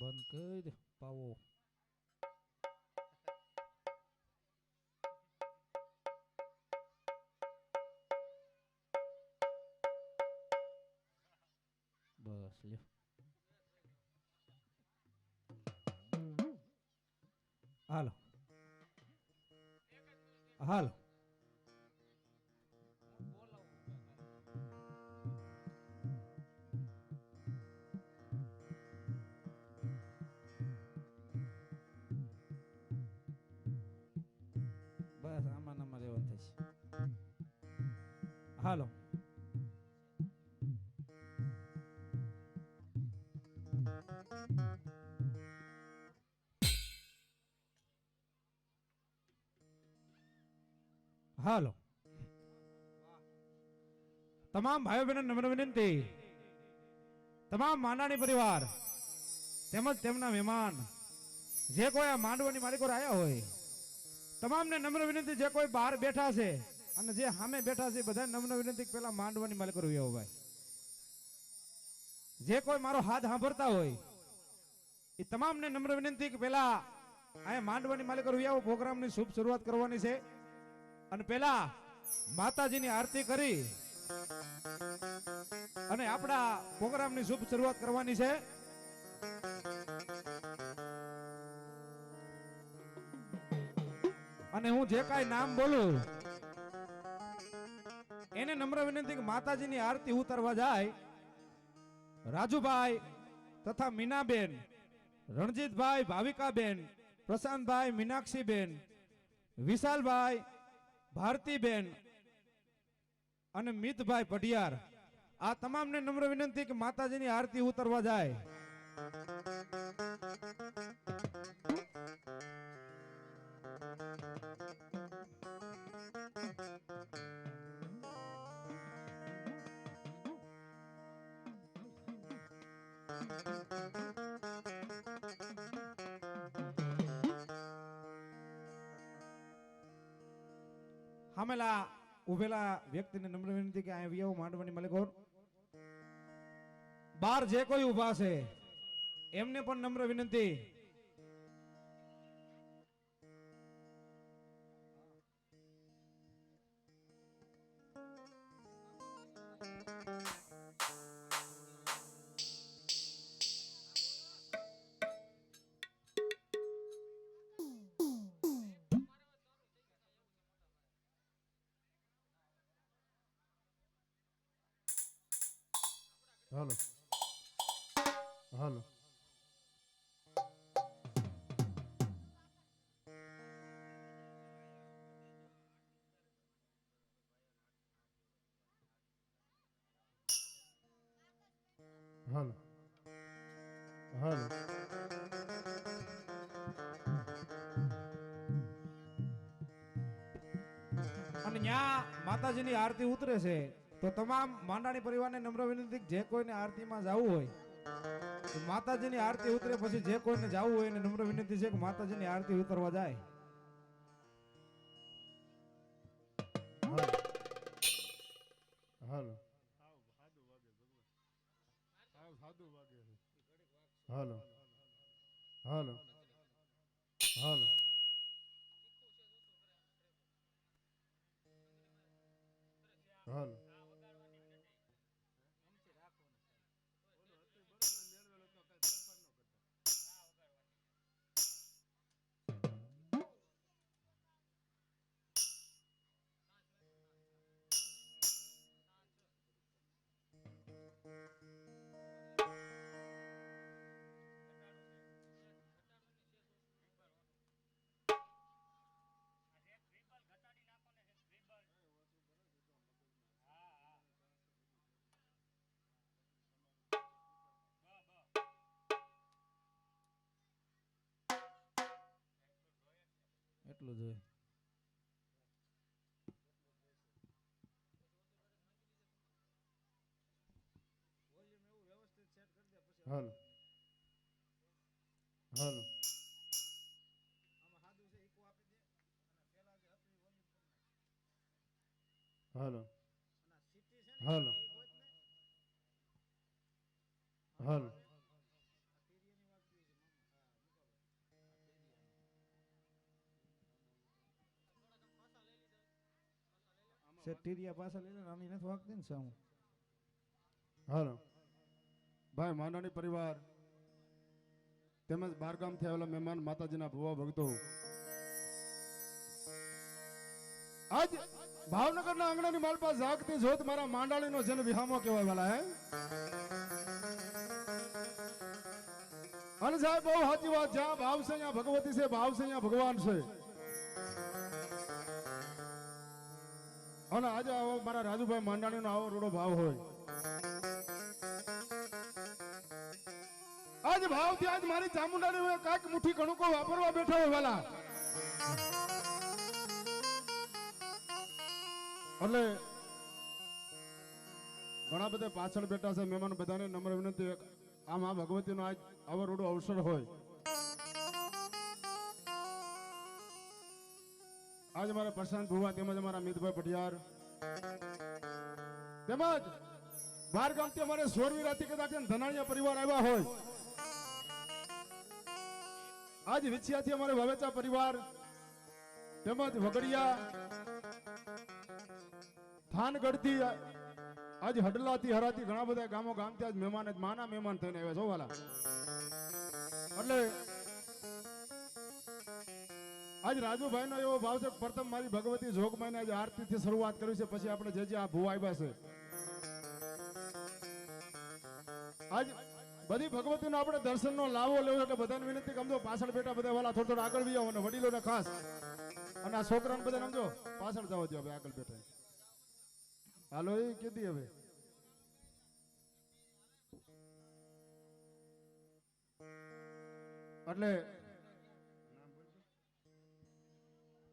બંધ કરી પાવો. બસ લ્યો. હાલો હાલો. બસ આમાં નામાં રહેવાનું થશે. હાલો. હાલો. તમામ ભાઈઓ બહેનો નમ્ર વિનંતી, તમામ માંડાણી પરિવાર તેમજ તેમના મહેમાન જે કોઈ આ માંડવાની માલિકો આવ્યા હોય તમામને નમ્ર વિનંતી, જે કોઈ બહાર બેઠા છે અને જે સામે બેઠા છે બધા નમ્ર વિનંતી પેલા માંડવાની માલિકો આવ્યા ભાઈ. જે કોઈ મારો હાથ સાંભળતા હોય એ તમામને નમ્ર વિનંતી કે પેલા અહીંયા માંડવાની માલિકો આવ્યા પ્રોગ્રામની શુભ શરૂઆત કરવાની છે અને પેલા માતાજીની આરતી કરી અને આપણા પ્રોગ્રામની શુભ શરૂઆત કરવાની છે. અને હું જે કાંઈ નામ બોલું એને નમ્ર વિનંતી કે માતાજીની આરતી ઉતારવા જાય રાજુભાઈ તથા મીનાબેન, રણજીતભાઈ, ભાવિકાબેન, પ્રશાંતભાઈ, મીનાક્ષીબેન, વિશાલભાઈ, ભારતીબેન અને મિતભાઈ પઢિયાર, આ તમામને નમ્ર વિનંતી કે માતાજીની આરતી ઉતારવા જાય. હામેલા ઉભેલા વ્યક્તિને નમ્ર વિનંતી કે અહીંયા વિયાઓ માંડવાની માલિકો બાર જે કોઈ ઉભા છે એમને પણ નમ્ર વિનંતી હાલો હાલો. હાલો હાલો. અને ન્યા માતાજીની આરતી ઉતરે છે તો તમામ માંડાણી પરિવારને નમ્ર વિનંતી જે કોઈને આરતીમાં જવું હોય તો માતાજીની આરતી ઉતરે પછી જે કોઈને જવું હોય એને નમ્ર વિનંતી છે કે માતાજીની આરતી ઉતરવા જાય. હાલો હાલો હાલો હાલો હાલો. એટલું જોઈએ. હાલો હાલો હાલો હાલો હાલો ટીરિયા પાછા લઈને નાની નથી વાગતી ને સામું. હાલો ભાઈ માંડાણી પરિવાર તેમજ બહારગામથી આવેલા મહેમાન માતાજીના ભુવા ભક્તો આજ ભાવનગરના આંગણાની માલપા જાગતી જોત મારા માંડાણીનો જન વિહામો કહેવાય વાલા હે. અને સાહેબ બહુ સાચી વાત, જ્યાં ભાવ છે અહીંયા ભગવતી છે, ભાવ છે અહીંયા ભગવાન છે. અને આજે આવો મારા રાજુભાઈ માંડાણીનો આવો રૂડો ભાવ હોય. આજ ભાવથી આજ મારી ચામુંડાની હોય કાંઈક મુઠ્ઠી કણુકો વાપરવા બેઠા હોય વાલા. એટલે ઘણા બધા પાછળ બેઠા છે મહેમાન, બધાને નમ્ર વિનંતી, આમ આ ભગવતીનો આજ આવો રૂડો અવસર હોય. આજ મારા પ્રશાંત ભુવા તેમજ અમારા મિતભાઈ પટિયાર તેમજ બહાર ગામથી અમારે સોરવીરાથી કદાચ ધનાણીયા પરિવાર આવ્યા હોય. આજ વિછિયાથી અમારે વાવેચા પરિવાર તેમજ વગડિયા થાનગઢથી આજ હડલાથી હરાથી ઘણા બધા ગામો ગામથી આજ મહેમાન જ માના મહેમાન થઈને આવ્યા છો વાલા. એટલે આજ રાજુભાઈ નો એવો ભાવ છે, પ્રથમ મારી ભગવતી જોગમાઈને આજે આરતીથી શરૂઆત કરી છે, પછી આપણે જે આ ભૂવા આવ્યા છે આજ બધી ભગવતીનો આપણે દર્શનનો લાવો લેવો. એટલે બધાને વિનંતી કે સમજો પાછળ બેઠા બધા વાલા થોડો આગળ બી આવો, અને વડીલોને ખાસ, અને આ છોકરાને બધા સમજો પાછળ જવા દો, આગળ બેઠા. હાલો એ કીધી હવે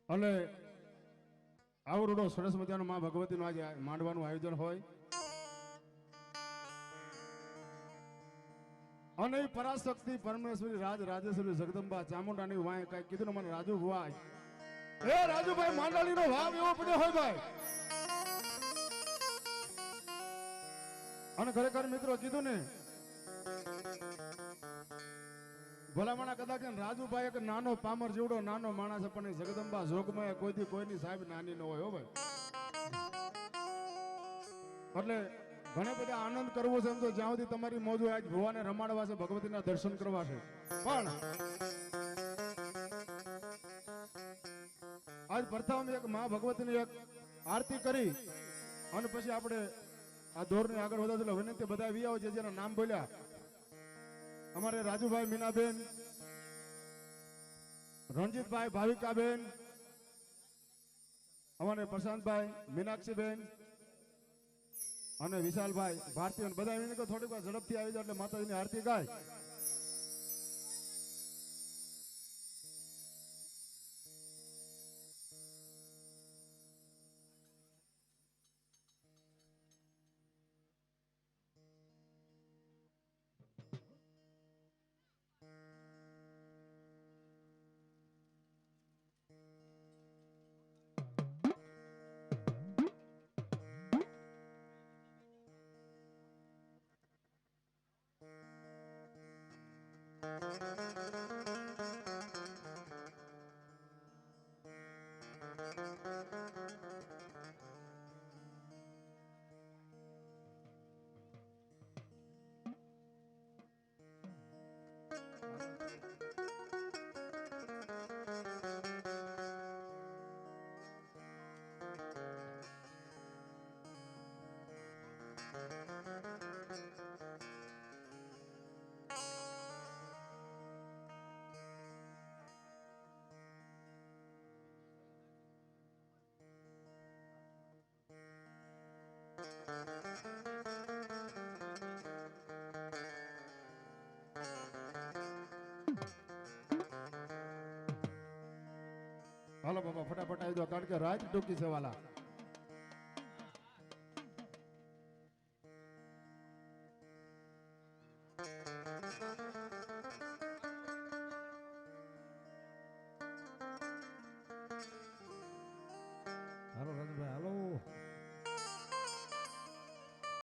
એટલે આવો રૂડો સરસ મજાનો માં ભગવતીનું આજે માંડવાનું આયોજન હોય. અને પરાશક્તિ પરમેશ્વરી રાજ રાજેશ્વરી જગદંબા ચામુંડાની વાય કઈ કીધું ને મને રાજુ ભાઈ, એ રાજુભાઈ માંડાણીનો ભાવ એવો પડ્યો હોય ભાઈ. અને ખરેખર મિત્રો કીધું ને ભલામણા કદાચ રાજુભાઈ એક નાનો પામર જેવડો નાનો માણસ, પણ જગદંબા જોગમાં કોઈથી કોઈની સાહેબ નાની ન હોય હો ભાઈ. એટલે ઘણા બધા આનંદ કરવો છે એમ તો જ્યાં સુધી તમારી મોજ હોય, આજ ભુવાને રમાડવા છે, ભગવતીના દર્શન કરવા છે. પણ આજ પ્રથમ એક મા ભગવતીની એક આરતી કરી અને પછી આપણે આ દોરને આગળ વધારજો. એટલે વિનંતી બધા વી આવો જે જેના નામ બોલ્યા. અમારે રાજુભાઈ મીનાબેન, રણજીતભાઈ ભાવિકાબેન, અમારે પ્રશાંતભાઈ, મીનાક્ષીબેન અને વિશાલભાઈ ભારતીય, બધા વિનંતી થોડીક વાર ઝડપથી આવી જાય એટલે માતાજીની આરતી ગાય. હાલો બાબા ફટાફટ આવી દો, કારણ કે રાત ટૂંકી છે વાલા.